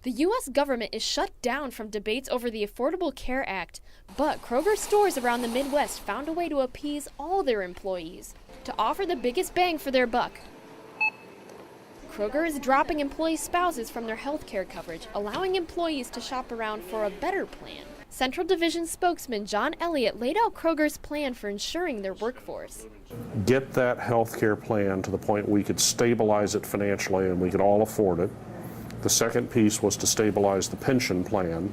The U.S. government is shut down from debates over the Affordable Care Act, but Kroger stores around the Midwest found a way to appease all their employees, to offer the biggest bang for their buck. Kroger is dropping employee spouses from their health care coverage, allowing employees to shop around for a better plan. Central Division spokesman John Elliott laid out Kroger's plan for ensuring their workforce. Get that health care plan to the point we could stabilize it financially and we could all afford it. The second piece was to stabilize the pension plan.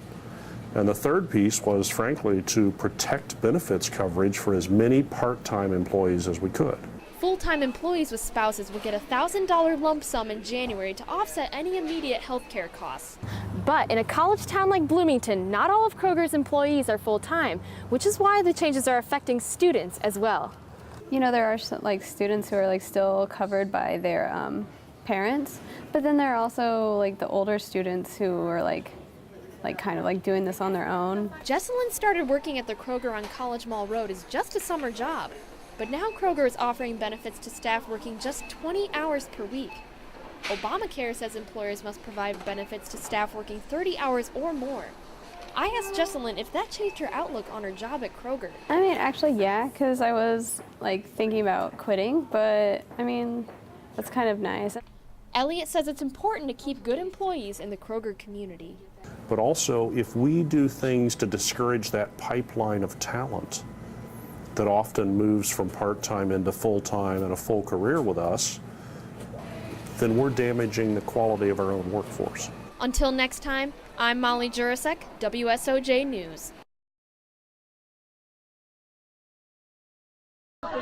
And the third piece was, frankly, to protect benefits coverage for as many part-time employees as we could. Full-time employees with spouses will get a $1,000 lump sum in January to offset any immediate health care costs. But in a college town like Bloomington, not all of Kroger's employees are full-time, which is why the changes are affecting students as well. You know, there are students who are still covered by their parents, but then there are also the older students who are kind of doing this on their own. Jesselyn started working at the Kroger on College Mall Road as just a summer job, but now Kroger is offering benefits to staff working just 20 hours per week. Obamacare says employers must provide benefits to staff working 30 hours or more. I asked Jesselyn if that changed her outlook on her job at Kroger. I mean, actually, yeah, because I was thinking about quitting, but I mean, that's kind of nice. Elliott says it's important to keep good employees in the Kroger community. But also, if we do things to discourage that pipeline of talent that often moves from part-time into full-time and a full career with us, then we're damaging the quality of our own workforce. Until next time, I'm Molly Jirasek, WSOJ News.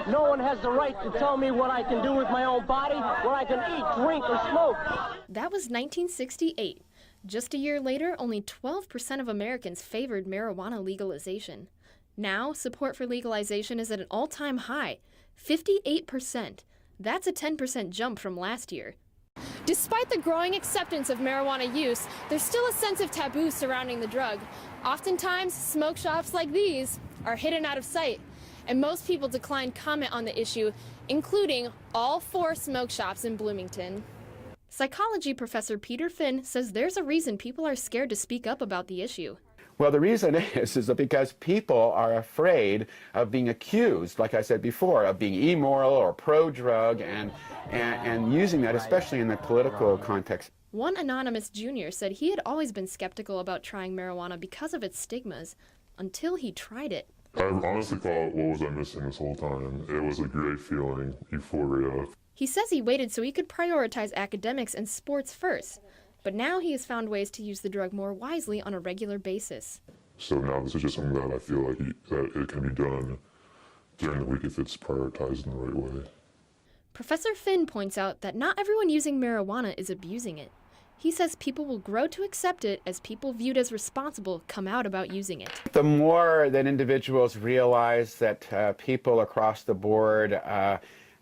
No one has the right to tell me what I can do with my own body, what I can eat, drink, or smoke. That was 1968. Just a year later, only 12% of Americans favored marijuana legalization. Now, support for legalization is at an all-time high, 58%. That's a 10% jump from last year. Despite the growing acceptance of marijuana use, there's still a sense of taboo surrounding the drug. Oftentimes, smoke shops like these are hidden out of sight, and most people decline comment on the issue, including all 4 smoke shops in Bloomington. Psychology professor Peter Finn says there's a reason people are scared to speak up about the issue. Well, the reason is that because people are afraid of being accused, like I said before, of being immoral or pro-drug and using that, especially in the political context. One anonymous junior said he had always been skeptical about trying marijuana because of its stigmas, until he tried it. I honestly thought, what was I missing this whole time? It was a great feeling, euphoria. He says he waited so he could prioritize academics and sports first. But now he has found ways to use the drug more wisely on a regular basis. So now this is just something that I feel like that it can be done during the week if it's prioritized in the right way. Professor Finn points out that not everyone using marijuana is abusing it. He says people will grow to accept it as people viewed as responsible come out about using it. The more that individuals realize that people across the board,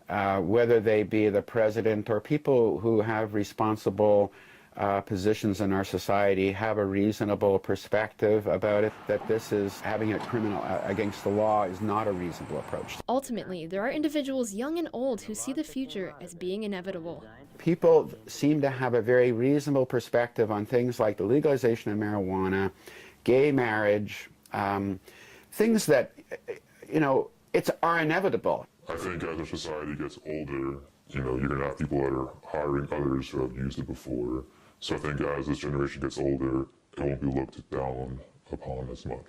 whether they be the president or people who have responsible positions in our society, have a reasonable perspective about it, that this is having it criminal against the law is not a reasonable approach. Ultimately, there are individuals young and old who see the future as being inevitable. People seem to have a very reasonable perspective on things like the legalization of marijuana, gay marriage, things that, are inevitable. I think as our society gets older, you're going to have people that are hiring others who have used it before. So I think as this generation gets older, it won't be looked down upon as much.